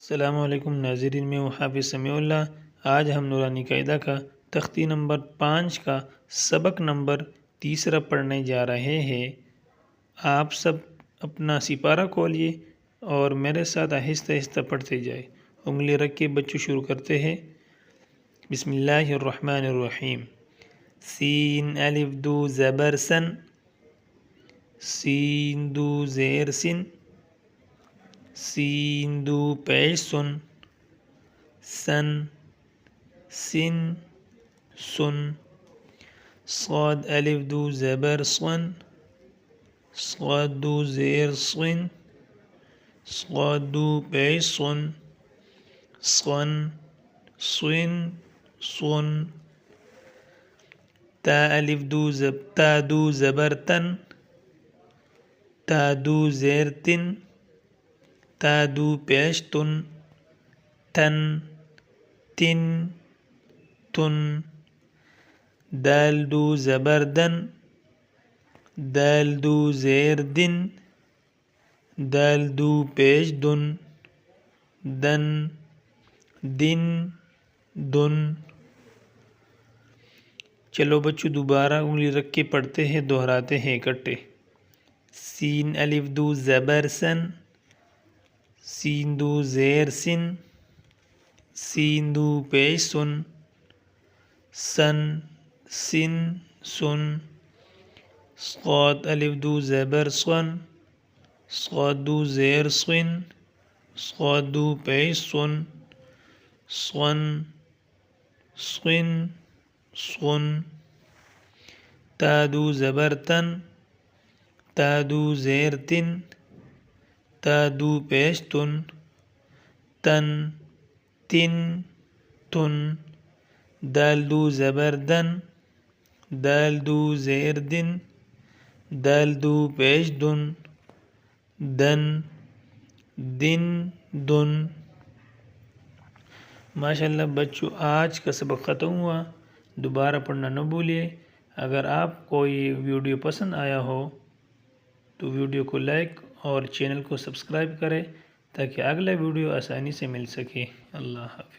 السلام علیکم ناظرین، میں حافظ سمیع اللہ۔ آج ہم نورانی قاعدہ کا تختی نمبر 5 کا سبق نمبر 3 پڑھنے جا رہے ہیں۔ آپ سب اپنا سپارہ کھولیے اور میرے ساتھ آہستہ آہستہ پڑھتے جائے۔ انگلی رکھ کے بچوں شروع کرتے ہیں۔ بسم اللہ الرحمن الرحیم۔ سین الف دو زبر سن، سین دو زیر سن، سین دو پیش سن، سن سن سن، صاد الف دو زبر صن، صاد دو زیر صن، صاد دو پیش صن، صن صن صن، تا الف دو زبر تن، تا دو زیر تن، تا دو پیش تن، تن تن تن، دال دو زبر دن، دال دو زیر دن، دال دو پیش دن، دن دن دن۔ چلو بچوں دوبارہ انگلی رکھ کے پڑھتے ہیں، دہراتے ہیں اکٹھے۔ سین الف دو زبر سن، سین دو زیر سن، سین دو پیش سن، سن سن سن، صاد الف دو زبر صن، صاد دو زیر صن، صاد دو پیش صن، صن صن صن، تا دو زبر تن، تا دو زیر تن، تا دو پیش تن، تن تن تن، دال دو زبر دن، دال دو زیر دن، دال دو پیش دن، دن دن دن۔ ماشاءاللہ بچوں، آج کا سبق ختم ہوا۔ دوبارہ پڑھنا نہ بھولیے۔ اگر آپ کو یہ ویڈیو پسند آیا ہو تو ویڈیو کو لائک اور چینل کو سبسکرائب کریں تاکہ اگلا ویڈیو آسانی سے مل سکے۔ اللہ حافظ۔